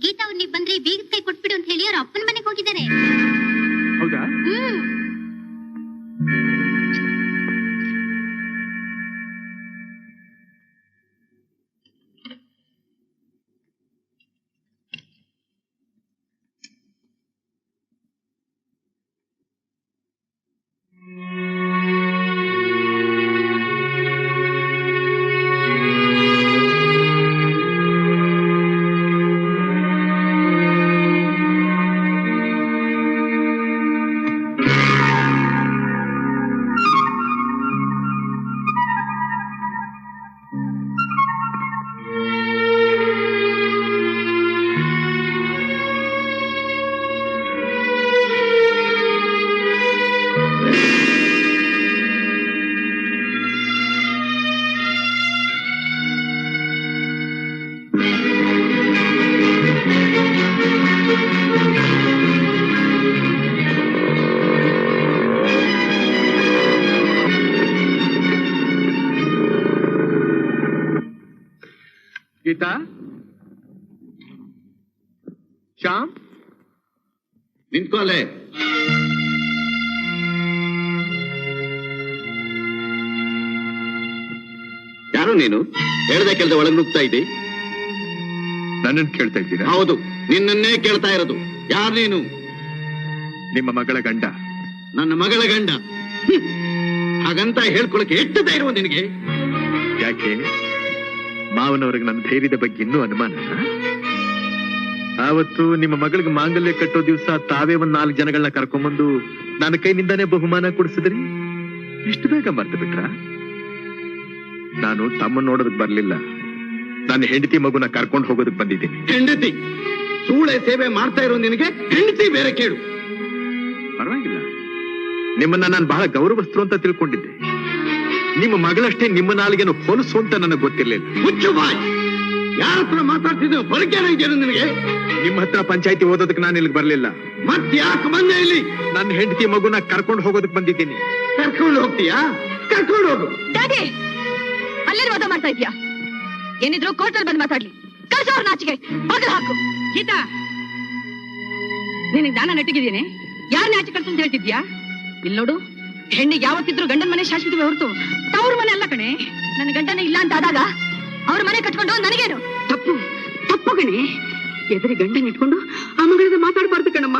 ಗೀತಾ ಅವ್ರು ನೀವು ಬಂದ್ರೆ ಬೀಗದ ಕೈ ಕೊಟ್ಬಿಡು ಅಂತ ಹೇಳಿ ಅವ್ರ ಅಪ್ಪನ ಮನೆಗೆ ಹೋಗಿದ್ದಾರೆ. ಹೌದಾ? ಗೀತಾ, ಶ್ಯಾಮ್, ನಿಂತ್ಕೊಳ್ಳೆ. ಯಾರು ನೀನು? ಹೇಳ್ದೆ ಕೇಳ್ದೆ ಒಳಗೆ ನುಗ್ತಾ ಇದ್ದಿ. ನನ್ನನ್ನು ಕೇಳ್ತಾ ಇದ್ದೀರಾ? ಹೌದು, ನಿನ್ನನ್ನೇ ಕೇಳ್ತಾ ಇರೋದು. ಯಾರು ನೀನು? ನಿಮ್ಮ ಮಗಳ ಗಂಡ. ನನ್ನ ಮಗಳ ಗಂಡ? ಹಾಗಂತ ಹೇಳ್ಕೊಳಕ್ಕೆ ಎಷ್ಟು ಧೈರ್ಯ ನಿನಗೆ? ಯಾಕೆ ಮಾವನವ್ರಿಗೆ ನನ್ನ ಧೈರ್ಯದ ಬಗ್ಗೆ ಇನ್ನೂ ಅನುಮಾನ? ಆವತ್ತು ನಿಮ್ಮ ಮಗಳಿಗೆ ಮಾಂಗಲ್ಯ ಕಟ್ಟೋ ದಿವಸ ತಾವೇ ಒಂದ್ 4 ಜನಗಳನ್ನ ಕರ್ಕೊಂಡ್ಬಂದು ನನ್ನ ಕೈನಿಂದಾನೇ ಬಹುಮಾನ ಕೊಡಿಸಿದ್ರಿ. ಇಷ್ಟು ಬೇಗ ಮರ್ತು ಬಿಟ್ರ? ನಾನು ತಮ್ಮ ನೋಡೋದಕ್ ಬರ್ಲಿಲ್ಲ, ನನ್ನ ಹೆಂಡತಿ ಮಗುನ ಕರ್ಕೊಂಡು ಹೋಗೋದಕ್ ಬಂದಿದ್ದೀನಿ. ಹೆಂಡತಿ? ಸೂಳೆ ಸೇವೆ ಮಾಡ್ತಾ ಇರೋ ನಿನಗೆ ಹೆಂಡತಿ ಬೇರೆ ಕೇಳು. ಪರವಾಗಿಲ್ಲ, ನಿಮ್ಮನ್ನ ನಾನು ಬಹಳ ಗೌರವಸ್ಥರು ಅಂತ ತಿಳ್ಕೊಂಡಿದ್ದೆ. ನಿಮ್ಮ ಮಗಳಷ್ಟೇ ನಿಮ್ಮ ನಾಲಿಗೆನು ಹೊಲಸು ಅಂತ ನನಗೆ ಗೊತ್ತಿರ್ಲಿಲ್ಲ. ಮುಚ್ಚು ಬಾಯ್! ಯಾರ ಹತ್ರ ಮಾತಾಡ್ತಿದ್ದೆ? ಹೊರಗೇನ ಇದೆಯಾ ನಿನಗೆ? ನಿಮ್ಮ ಹತ್ರ ಪಂಚಾಯತಿ ಓದೋದಕ್ಕೆ ನಾನು ಇಲ್ಲಿಗೆ ಬರ್ಲಿಲ್ಲ. ಮತ್ ಯಾಕೆ ಬಂದೆ ಇಲ್ಲಿ? ನನ್ನ ಹೆಂಡತಿ ಮಗುನ ಕರ್ಕೊಂಡು ಹೋಗೋದಕ್ ಬಂದಿದ್ದೀನಿ. ಕರ್ಕೊಂಡು ಹೋಗ್ತೀಯಾ? ಕರ್ಕೊಂಡು ಹೋಗು. ಡ್ಯಾಡಿ, ಅಲ್ಲೇ ವಾದ ಮಾಡ್ತಾ ಇದ್ಯಾ? ಏನಿದ್ರು ಕೋರ್ಟಲ್ಲಿ ಬಂದು ಮಾತಾಡ್ಲಿ. ಕಳ್ಸೋರ್ ನಾಚಿಕೆ ಬಾಗಿಲು ಹಾಕು. ಗೀತಾ, ನಿನಗೆ ಜ್ಞಾನ ನೆಟ್ಟಿಗಿದ್ದೀನಿ. ಯಾರನ್ನ ಆಚೆ ಕಳ್ಸು ಅಂತ ಹೇಳ್ತಿದ್ಯಾ? ಇಲ್ಲಿ ನೋಡು, ಹೆಣ್ಣಿಗೆ ಯಾವತ್ತಿದ್ರು ಗಂಡನ ಮನೆ ಶಾಶ್ವತವೇ ಹೊರತು ತವ್ರ ಮನೆ ಅಲ್ಲ ಕಣೆ. ನನ್ನ ಗಂಡನೇ ಇಲ್ಲ ಅಂತ ಆದಾಗ ಅವ್ರ ಮನೆ ಕಟ್ಕೊಂಡು ನನಗೇನು? ತಪ್ಪು ತಪ್ಪು ಗಣೆ. ಎದುರಿ ಗಂಡನ ಇಟ್ಕೊಂಡು ಆ ಮಗಳಿಂದ ಮಾತಾಡ್ಬಾರ್ದು ಕಣಮ್ಮ.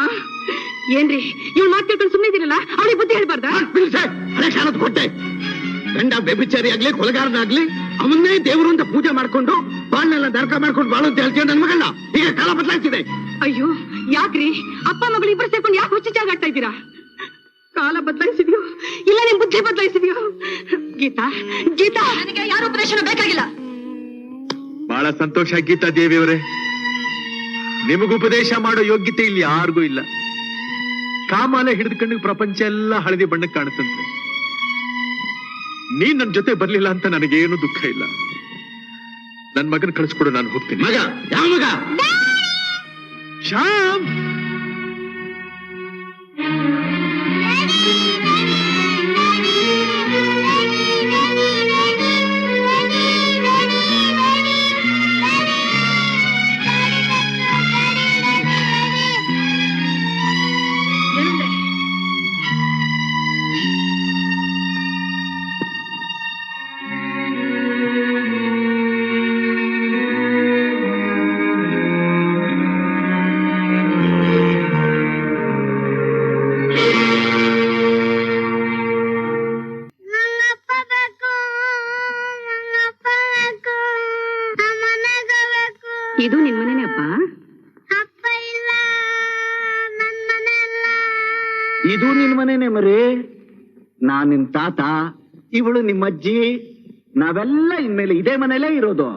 ಏನ್ರಿ ಇವ್ಳು ಮಾತು ಕೇಳ್ಕೊಂಡು ಸುಮ್ಮನೆ ಇದೀರಲ್ಲ, ಅವಳಿಗೆ ಬುದ್ಧಿ ಹೇಳ್ಬಾರ್ದ? ಕೊಟ್ಟೆ. ಗಂಡ ಬೆಬಿಚಾರಿ ಆಗ್ಲಿ ಕೊಲೆಗಾರನಾಗ್ಲಿ ಅವನ್ನೇ ದೇವರು ಅಂತ ಪೂಜೆ ಮಾಡ್ಕೊಂಡು ಬಾಳ್ನೆಲ್ಲ ದರ್ಕ ಮಾಡ್ಕೊಂಡು ಬಾಳು ಅಂತ ಹೇಳ್ತೀವಿ. ನನ್ನ ಮಗಳನ್ನ ಈಗ ಕಾಲ ಬದಲಾಯಿಸಿದೆ. ಅಯ್ಯೋ ಯಾಕ್ರಿ ಅಪ್ಪ ಮಗಳು ಇಬ್ಬರು ಸೇರ್ಕೊಂಡು ಯಾಕೆ ಹುಚ್ಚಿಚಾಗಾಡ್ತಾ ಇದ್ದೀರಾ? ಕಾಲ ಬದಲಾಯಿಸಿದ್ಯೋ ಇಲ್ಲ ನಿಮ್ ಬುದ್ಧಿ ಬದಲಾಯಿಸಿದ್ಯೋ? ಗೀತಾ, ಗೀತಾ, ನನಗೆ ಯಾರು ಉಪದೇಶನೂ ಬೇಕಾಗಿಲ್ಲ. ಬಹಳ ಸಂತೋಷ ಗೀತಾ ದೇವಿಯವರೇ. ನಿಮಗೂ ಉಪದೇಶ ಮಾಡೋ ಯೋಗ್ಯತೆ ಇಲ್ಲಿ ಯಾರಿಗೂ ಇಲ್ಲ. ಕಾಮಾಲೆ ಹಿಡಿದುಕೊಂಡು ಪ್ರಪಂಚ ಎಲ್ಲ ಹಳದಿ ಬಣ್ಣಕ್ಕೆ ಕಾಣುತ್ತಂತೆ. ನೀನ್ ನನ್ನ ಜೊತೆ ಬರ್ಲಿಲ್ಲ ಅಂತ ನನಗೇನು ದುಃಖ ಇಲ್ಲ. ನನ್ ಮಗನ ಕಳಿಸ್ಕೊಡು, ನಾನು ಹೋಗ್ತೀನಿ. ಮಗ? ಯಾವ ಮಗ? ಶ್ಯಾಮ್, ಇದು ನಿನ್ ಮನೇನೆ ಅಪ್ಪ? ಇದು ನಿನ್ ಮನೇನೆ ಮರಿ. ನಾನ್ ನಿನ್ ತಾತ, ಇವಳು ನಿಮ್ಮ ಅಜ್ಜಿ. ನಾವೆಲ್ಲ ಇನ್ಮೇಲೆ ಇದೇ ಮನೇಲೇ ಇರೋದು.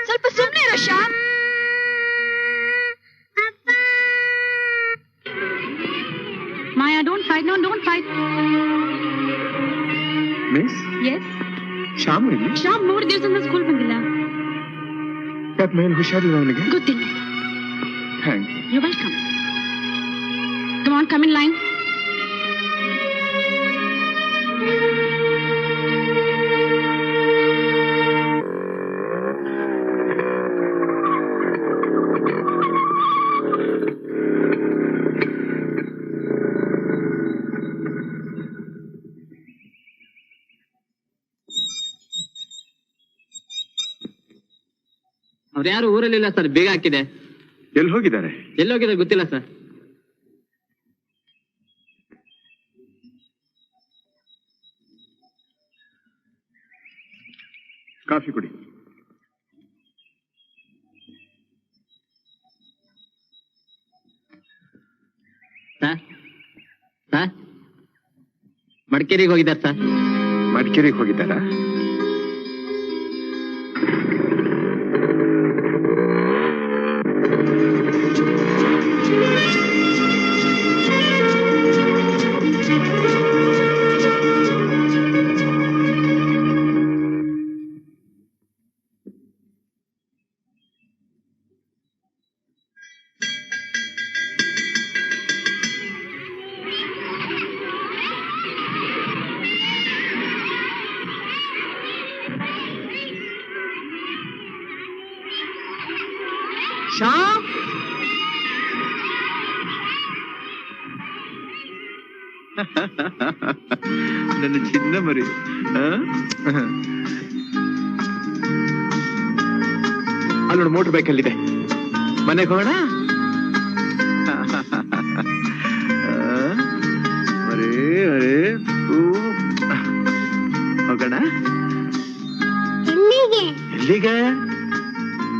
ಸ್ವಲ್ಪ ಸುಮ್ಮನೆ ಇರೋ Shyam. Maya, don't fight. No, don't fight. Miss, Yes. Shyam ಇಲ್ಲಿ? ಶ್ಯಾಮ್ 3 ದಿವಸದಿಂದ ಸ್ಕೂಲ್ ಬಂದಿಲ್ಲ. ಯಾಕೆ ಮೇಲೆ ಹುಷಾರಿಲ್ಲ ಅವನಿಗೆ? ಗೊತ್ತಿಲ್ಲ. Thanks. You're welcome. Come on, come in line. ಅವ್ರು ಯಾರು ಊರಲ್ಲಿಲ್ಲ ಸರ್, ಬೇಗ ಹಾಕಿದೆ. ಎಲ್ಲಿ ಹೋಗಿದ್ದಾರೆ? ಎಲ್ಲೋಗಿದ್ದಾರೆ ಗೊತ್ತಿಲ್ಲ ಸರ್. ಕಾಫಿ ಕುಡಿ. ಸರ್ ಮಡಿಕೇರಿಗೆ ಹೋಗಿದ್ದಾರೆ ಸರ್. ಮಡಿಕೇರಿಗೆ ಹೋಗಿದ್ದಾರಾ? ಶ್ಯಾಮ್, ನನ್ನ ಚಿನ್ನ ಮರಿ. ಅಲ್ಲೋಡು, ಮೋಟರ್ ಬೈಕ್ ಅಲ್ಲಿದೆ. ಮನೆಗೆ ಹೋಗೋಣ. ಅರೇ ಅರೇ, ಹೋಗೋಣ. ಎಲ್ಲಿಗೆ?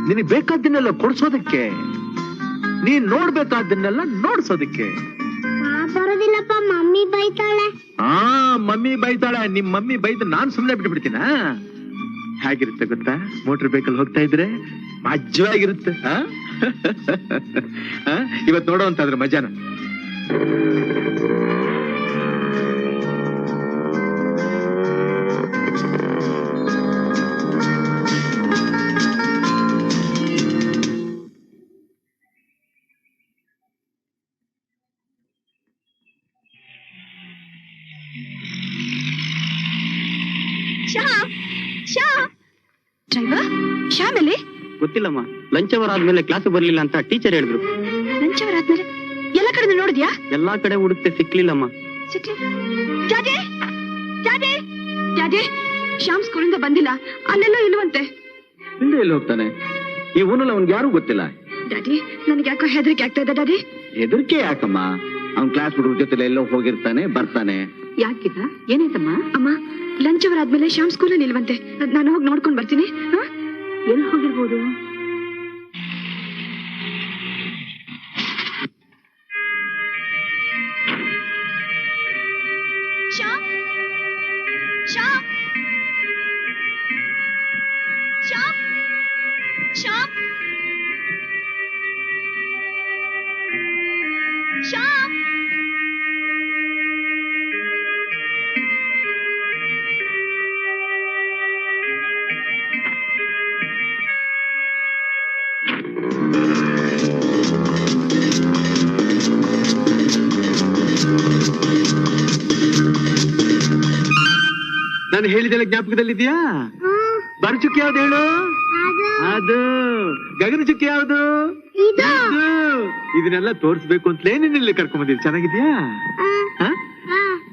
ನಿನಗೆ ಬೇಕಾದ್ದನ್ನೆಲ್ಲ ಕೊಡ್ಸೋದಕ್ಕೆ, ನೀನ್ ನೋಡ್ಬೇಕಾದ್ದನ್ನೆಲ್ಲ ನೋಡ್ಸೋದಕ್ಕೆ. ಬರೋದಿಲ್ಲಪ್ಪ, ಮಮ್ಮಿ ಬೈತಾಳೆ. ಮಮ್ಮಿ ಬೈತಾಳೆ. ನಿಮ್ ಮಮ್ಮಿ ಬೈದ್ರೆ ನಾನ್ ಸುಮ್ನೆ ಬಿಟ್ಬಿಡ್ತೀನ? ಹೇಗಿರುತ್ತೆ ಗೊತ್ತಾ, ಮೋಟರ್ ಬೈಕಲ್ಲಿ ಹೋಗ್ತಾ ಇದ್ರೆ ಮಜ್ವಾಗಿರುತ್ತೆ. ಇವತ್ ನೋಡೋ ಅಂತಾದ್ರೆ ಮಜಾನ. ಡ್ರೈವರ್, ಶ್ಯಾಮ್ ಎಲ್ಲಿ? ಗೊತ್ತಿಲ್ಲಮ್ಮ, ಲಂಚ್ ಅವರ್ ಆದ್ಮೇಲೆ ಕ್ಲಾಸ್ ಬರ್ಲಿಲ್ಲ ಅಂತ ಟೀಚರ್ ಹೇಳಿದ್ರು. ಲಂಚ್ ಅವರ್ ಆದ್ಮೇಲೆ ಎಲ್ಲ ಕಡೆ ನೋಡಿದ್ಯಾ? ಎಲ್ಲಾ ಕಡೆ ಹುಡುಕ್ತೆ, ಸಿಕ್ಲಿಲ್ಲಮ್ಮ. ಡ್ಯಾಡಿ, ಶ್ಯಾಮ್ ಸ್ಕೂಲಿಂದ ಬಂದಿಲ್ಲ, ಅಲ್ಲೆಲ್ಲೋ ಇಲ್ವಂತೆ. ಹಿಂದೆ ಎಲ್ಲಿ ಹೋಗ್ತಾನೆ? ಈ ಊರಲ್ಲಿ ಅವ್ನಿಗೆ ಯಾರು ಗೊತ್ತಿಲ್ಲ. ಡ್ಯಾಡಿ, ನನ್ಗೆ ಯಾಕೋ ಹೆದರಿಕೆ ಆಗ್ತಾ ಇದೆ. ಡ್ಯಾಡಿ, ಹೆದರಿಕೆ ಯಾಕಮ್ಮ? ಅವ್ನ್ ಕ್ಲಾಸ್ ಹುಡುಗರ ಜೊತೆ ಎಲ್ಲೋ ಹೋಗಿರ್ತಾನೆ, ಬರ್ತಾನೆ. ಯಾಕಿದ? ಏನಾಯ್ತಮ್ಮ? ಅಮ್ಮ, ಲಂಚ್ ಅವರ್ ಆದ್ಮೇಲೆ ಶ್ಯಾಮ್ ಸ್ಕೂಲಲ್ಲಿ ಇಲ್ವಂತೆ. ನಾನು ಹೋಗಿ ನೋಡ್ಕೊಂಡ್ ಬರ್ತೀನಿ. ಎಲ್ಲಿ ಹೋಗಿರ್ಬೋದು? ಶ್ಯಾಮ್, ಶ್ಯಾಮ್, ಶ್ಯಾಮ್, ಶ್ಯಾಮ್, ಶ್ಯಾಮ್. ನಾನು ಹೇಳಿದೆಲ್ಲ ಜ್ಞಾಪಕದಲ್ಲಿದ್ಯಾ? ಬರು ಚುಕ್ಕಿ ಯಾವ್ದು ಹೇಳು? ಅದು. ಗಗನ ಚುಕ್ಕಿ ಯಾವ್ದು? ಇದನ್ನೆಲ್ಲ ತೋರಿಸ್ಬೇಕು ಅಂತಲೇ ನಿನ್ನಲ್ಲಿ ಕರ್ಕೊಂಡ್ ಬಂದಿದ್ದು. ಚೆನ್ನಾಗಿದ್ಯಾ?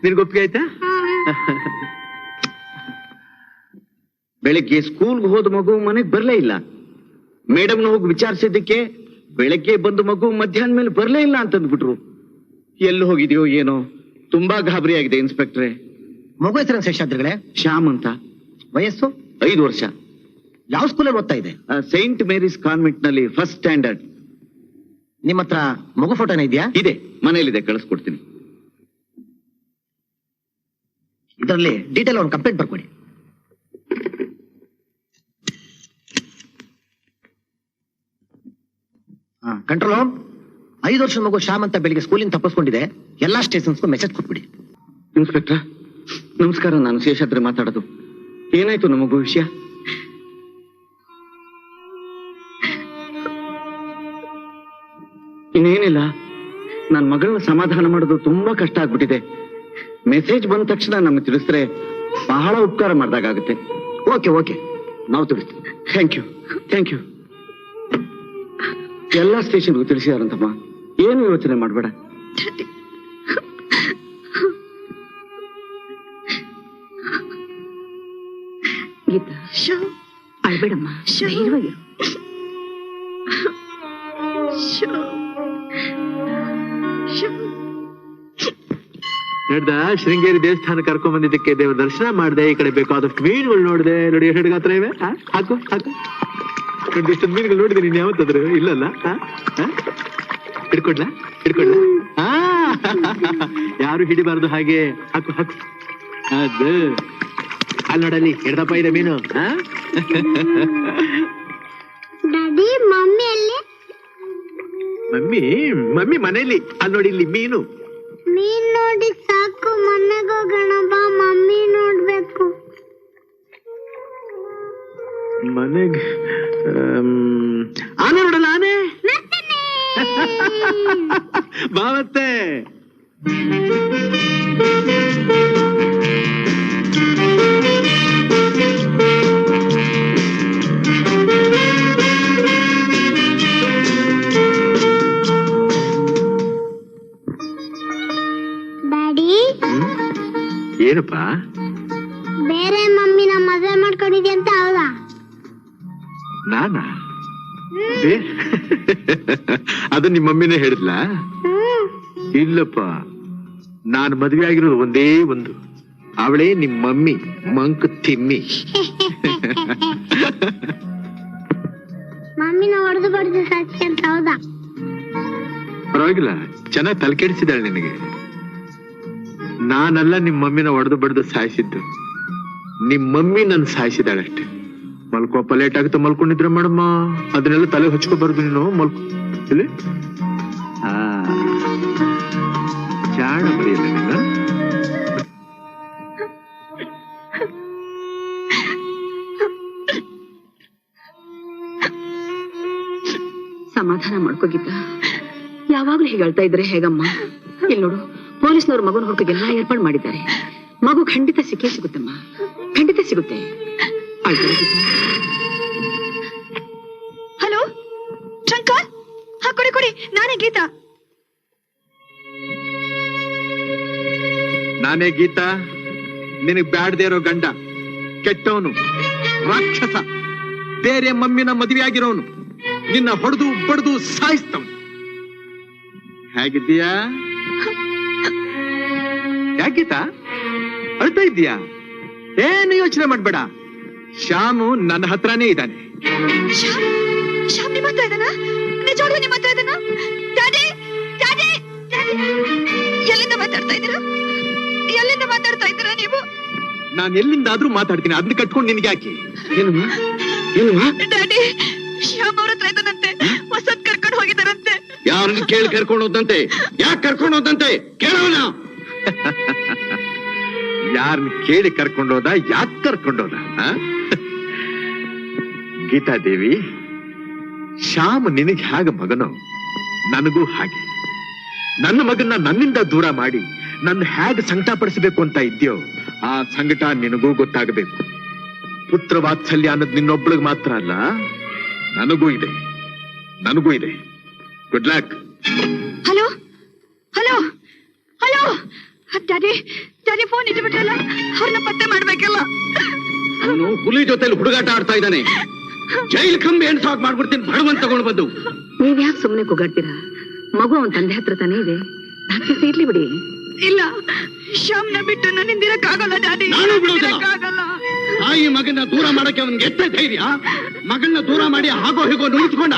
ನಿನ್ಗೆ ಒಪ್ಪಿಗೆ ಆಯ್ತಾ? ಬೆಳಿಗ್ಗೆ ಸ್ಕೂಲ್ಗೆ ಹೋದ ಮಗು ಮನೆಗ್ ಬರ್ಲೇ ಇಲ್ಲ. ಮೇಡಮ್ನ ಹೋಗಿ ವಿಚಾರಿಸಿದ್ದಕ್ಕೆ ಬೆಳಗ್ಗೆ ಬಂದು ಮಗು ಮಧ್ಯಾಹ್ನ ಮೇಲೆ ಬರ್ಲೇ ಇಲ್ಲ ಅಂತಂದ್ಬಿಟ್ರು. ಎಲ್ಲಿ ಹೋಗಿದ್ಯೋ ಏನೋ, ತುಂಬಾ ಗಾಬರಿ ಆಗಿದೆ ಇನ್ಸ್ಪೆಕ್ಟ್ರೆ. ಮಗು ಹೆಸರು ಶೇಷಾದ್ರಿಗಳೇ? ಶ್ಯಾಮ್ ಅಂತ. ವಯಸ್ಸು? 5 ವರ್ಷ. ಯಾವ ಸ್ಕೂಲಲ್ಲಿ ಓದ್ತಾ ಇದೆ? ಸೈಂಟ್ ಮೇರೀಸ್ ಕಾನ್ವೆಂಟ್ ನಲ್ಲಿ ಫಸ್ಟ್ ಸ್ಟ್ಯಾಂಡರ್ಡ್. ನಿಮ್ಮ ಹತ್ರ ಮಗು ಫೋಟೋನ ಇದೆಯಾ? ಇದೆ, ಮನೇಲಿದೆ, ಕಳಿಸ್ಕೊಡ್ತೀನಿ. ಇದರಲ್ಲಿ ಡೀಟೇಲ್ ಒಂದು ಕಂಪ್ಲೇಂಟ್ ಬರ್ಕೊಡಿ. ಕಂಟ್ರೋಲ್ ರೂಮ್, 5 ವರ್ಷದ ಮಗು ಶ್ಯಾಮ್ ಅಂತ ಬೆಳಿಗ್ಗೆ ಸ್ಕೂಲಿಂದ ತಪ್ಪಿಸ್ಕೊಂಡಿದೆ. ಎಲ್ಲಾ ಸ್ಟೇಷನ್ಸ್ಗೂ ಮೆಸೇಜ್ ಕೊಟ್ಬಿಡಿ. ಇನ್ಸ್ಪೆಕ್ಟರ್ ನಮಸ್ಕಾರ, ನಾನು ಶೇಷಾದ್ರಿ ಮಾತಾಡೋದು. ಏನಾಯ್ತು ನಮ್ಮ ಮಗು ವಿಷಯ? ಇನ್ನೇನಿಲ್ಲ, ನನ್ನ ಮಗಳನ್ನ ಸಮಾಧಾನ ಮಾಡೋದು ತುಂಬಾ ಕಷ್ಟ ಆಗ್ಬಿಟ್ಟಿದೆ. ಮೆಸೇಜ್ ಬಂದ ತಕ್ಷಣ ನಮ್ಗೆ ತಿಳಿಸಿದ್ರೆ ಬಹಳ ಉಪಕಾರ ಮಾಡ್ದಾಗುತ್ತೆ. ಓಕೆ ಓಕೆ, ನಾವು ತಿಳಿಸ್ತೀವಿ. Thank you, thank you. ಎಲ್ಲಾ ಸ್ಟೇಷನ್ಗೂ ತಿಳಿಸಿದಾರಂತಮ್ಮ, ಏನು ಯೋಚನೆ ಮಾಡಬೇಡ. ಗೀತಾ, ಅಳ್ಬೇಡಮ್ಮ, ಧೈರ್ಯವಾಗಿರು. ನೋಡ್ದ ಶೃಂಗೇರಿ ದೇವಸ್ಥಾನ ಕರ್ಕೊಂಡ್ ಬಂದಿದ್ದಕ್ಕೆ ದೇವ್ರ ದರ್ಶನ ಮಾಡ್ದೆ, ಈ ಕಡೆ ಬೇಕಾದಷ್ಟು ಮೀನುಗಳು ನೋಡ್ದೆ. ನೋಡಿ ಹಿಡ್ಗಾತ್ರ ಇವೆ, ಹಾಕು ಹಾಕು. ನೋಡಿ ಇಷ್ಟೊಂದು ಮೀನುಗಳು ನೋಡಿದೆ ನೀನ್ ಯಾವತ್ತಾದ್ರು? ಇಲ್ಲಲ್ಲ. ಹಿಡ್ಕೊಡ್ಲಾ ಹಿಡ್ಕೊಡ್ಲಾ? ಯಾರು ಹಿಡಿಬಾರ್ದು ಹಾಗೆ. ಹಾಕು ಹಾಕು. ಅದು ಅಲ್ಲಿ ನೋಡಲ್ಲಿ ಹಿಡ್ದಪ್ಪ ಇದೆ ಮೀನು. ಡ್ಯಾಡಿ ಮಮ್ಮಿ ಅಲ್ಲಿ ಮಮ್ಮಿ ಮಮ್ಮಿ ಮನೇಲಿ. ಅಲ್ಲಿ ನೋಡಿ ಇಲ್ಲಿ ಮೀನು. ಮೀನ್ ನೋಡಿ ಸಾಕು, ಮನೆಗೆ ಹೋಗೋಣ ಬಾ, ಮಮ್ಮಿ ನೋಡ್ಬೇಕು. ಮನೆಗೆ ಆನೆ ನೋಡಲ್ಲ, ಆನೆ ಬಾವತ್ತೆ. ಡ್ಯಾಡಿ ಏನಪ್ಪ? ಬೇರೆ ಮಮ್ಮಿನ ಮದುವೆ ಮಾಡ್ಕೊಂಡಿದ್ಯ ಅಂತ ಹೌದಾ? ನಾನಾ? ಅದು ನಿಮ್ಮ ಮಮ್ಮಿನೇ ಹೇಳಿದ್ಲಾ? ಇಲ್ಲಪ್ಪ, ನಾನು ಮದುವೆ ಆಗಿರೋದು ಒಂದೇ ಒಂದು, ಅವಳೇ ನಿಮ್ಮ ಮಮ್ಮಿ ಮಂಕ್ ತಿಮ್ಮಿ. ಮಮ್ಮಿನ ಹೊಡೆದು ಬಡ್ದು ಸಾಕ್ಷಿ ಅಂತ ಹೌದಾ? ಪರವಾಗಿಲ್ಲ, ಚೆನ್ನಾಗಿ ತಲೆ ಕೆಡಿಸಿದಾಳೆ ನಿನಗೆ. ನಾನಲ್ಲ ನಿಮ್ಮ ಮಮ್ಮಿನ ಹೊಡೆದು ಬಡ್ದು ಸಾಯಿಸಿದ್ದು, ನಿಮ್ಮ ಮಮ್ಮಿ ನನ್ನ ಸಾಯಿಸಿದಾಳೆ ಅಷ್ಟೇ. ಮಲ್ಕೋಪ ಲೇಟ್ ಆಗುತ್ತೆ, ಮಲ್ಕೊಂಡಿದ್ರೆ ಮೇಡಮ್ಮ ಅದನ್ನೆಲ್ಲ ತಲೆ ಹಚ್ಕೋಬಾರ್ದು ನೀನು. ಮಲ್ಕೊ ಇಲ್ಲಿ. ಜಾಣ ಬರೆಯಲ್ಲ ನೀನು. ಸಮಾಧಾನ ಮಾಡ್ಕೋಗಿದ್ದ. ಯಾವಾಗ್ಲೂ ಹೀಗೆ ಹೇಳ್ತಾ ಇದ್ರೆ ಹೇಗಮ್ಮ? ಇಲ್ಲಿ ನೋಡು, ಪೊಲೀಸ್ನವ್ರು ಮಗುನ ಹುಡುಕಿಗೆಲ್ಲ ಏರ್ಪಾಡು ಮಾಡಿದ್ದಾರೆ. ಮಗು ಖಂಡಿತ ಸಿಕ್ಕೇ ಸಿಗುತ್ತಮ್ಮ, ಖಂಡಿತ ಸಿಗುತ್ತೆ. ಹಲೋ ಶಂಕರ್, ಹಾ ಕೊಡಿ ಕೊಡಿ, ನಾನೇ ಗೀತಾ. ನಾನೇ ಗೀತಾ, ನಿನಗ್ ಬ್ಯಾಡದೇ ಇರೋ ಗಂಡ, ಕೆಟ್ಟವನು, ರಾಕ್ಷಸ, ಬೇರೆ ಮಮ್ಮಿನ ಮದುವೆ ಆಗಿರೋನು, ನಿನ್ನ ಹೊಡೆದು ಬಡ್ದು ಸಾಯಿಸ್ತವನು. ಹೇಗಿದ್ದೀಯಾ? ಯಾಕೀತಾ ಅಳ್ತಾ ಇದ್ದೀಯಾ? ಏನು ಯೋಚನೆ ಮಾಡ್ಬೇಡ, ಶ್ಯಾಮು ನನ್ನ ಹತ್ರನೇ ಇದ್ದಾನೆ. ಶ್ಯಾಮ್ ನಿಮ್ಮ ಹತ್ರ ಇದ್ದಾನ? ನಿಜವಾಗ್ಲೂ ನಿಮ್ಮ ಹತ್ರ ಇದ್ದಾನ? ಡ್ಯಾಡಿ ಡ್ಯಾಡಿ ಡ್ಯಾಡಿ, ಎಲ್ಲಿಂದ ಮಾತಾಡ್ತಾ ಇದ್ದೀರಾ? ಎಲ್ಲಿಂದ ಮಾತಾಡ್ತಾ ಇದ್ದೀರಾ ನೀವು? ನಾನು ಎಲ್ಲಿಂದಾದ್ರೂ ಮಾತಾಡ್ತೀನಿ, ಅದನ್ನ ಕಟ್ಕೊಂಡು ನಿನ್ಗೆ ಯಾಕೆ? ಡ್ಯಾಡಿ, ಶ್ಯಾಮ್ ಅವ್ರ ಹತ್ರ ಇದ್ದಾನಂತೆ, ವಸತ್ ಕರ್ಕೊಂಡು ಹೋಗಿದ್ದಾರಂತೆ. ಯಾರನ್ನ ಕೇಳಿ ಕರ್ಕೊಂಡು ಹೋದಂತೆ? ಯಾಕೆ ಕರ್ಕೊಂಡು ಹೋದಂತೆ ಕೇಳೋಣ. ಯಾರನ್ನ ಕೇಳಿ ಕರ್ಕೊಂಡೋದ, ಯಾಕೆ ಕರ್ಕೊಂಡೋದ? ಗೀತಾದೇವಿ, ಶ್ಯಾಮ್ ನಿನಗೆ ಹೇಗೆ ಮಗನೋ ನನಗೂ ಹಾಗೆ. ನನ್ನ ಮಗನ್ನ ನನ್ನಿಂದ ದೂರ ಮಾಡಿ ನನ್ನ ಹೇಗೆ ಸಂಕಟ ಪಡಿಸಬೇಕು ಅಂತ ಇದ್ಯೋ, ಆ ಸಂಕಟ ನಿನಗೂ ಗೊತ್ತಾಗಬೇಕು. ಪುತ್ರ ವಾತ್ಸಲ್ಯ ಅನ್ನೋದು ನಿನ್ನೊಬ್ಬಳಿಗೆ ಮಾತ್ರ ಅಲ್ಲ, ನನಗೂ ಇದೆ, ನನಗೂ ಇದೆ. Good luck. Hello hello hello, daddy daddy phone ಇಟ್ಬಿಟ್ರಲ್ಲ, ಅವ್ರನ್ನ ಪತ್ತೆ ಮಾಡ್ಬೇಕಲ್ಲ. ಅವನು ಹುಲಿ ಜೊತೆಲಿ ಹುಡುಗಾಟ ಆಡ್ತಾ ಇದ್ದಾನೆ. ಜೈಲ್ ಕಂಬಿ ಹೆಣ್ಸಾಕ್ ಮಾಡ್ಬಿಡ್ತೀನಿ, ಬಡವನ್ ತಗೊಂಡು ಬಂದು. ನೀವ್ ಯಾಕೆ ಸುಮ್ಮನೆ ಕೂಗಾಡ್ತೀರಾ? ಮಗು ಅವನ್ ತಂದೆ ಹತ್ರ ತಾನೇ ಇದೆ, ಡಾಕ್ಟರ್ ಇರ್ಲಿ ಬಿಡಿ. ಇಲ್ಲ, ಶ್ಯಾಮ್ನ ಬಿಟ್ಟು ನನ್ನಿಂದಿರಕ್ಕಾಗಲ್ಲ ಡ್ಯಾಡಿ, ನಾನು ಬಿಡೋದಿಲ್ಲ. ನನ್ನಿಂದಿರಕ್ಕಾಗಲ್ಲ. ತಾಯಿ ಮಗನ ದೂರ ಮಾಡಕ್ಕೆ ಅವನ್ಗೆ ಎಷ್ಟೇ ಧೈರ್ಯ? ಮಗನ್ನ ದೂರ ಮಾಡಿ ಹಾಗೋ ಹೀಗೋ ನುಡಿಸ್ಕೊಂಡ.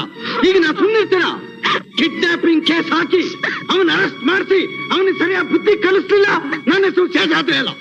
ಈಗ ನಾ ಸುಮ್ಮನಿರ್ತೀನ? ಕಿಡ್ನಾಪಿಂಗ್ ಕೇಸ್ ಹಾಕಿ ಅವನ ಅರೆಸ್ಟ್ ಮಾಡಿಸಿ ಅವನಿಗೆ ಸರಿಯಾದ ಬುದ್ಧಿ ಕಲಿಸ್ಲಿಲ್ಲ. ನನ್ನ ಹೆಸರು ಶೇಷಾದ್ರಿ ಅಲ್ಲ.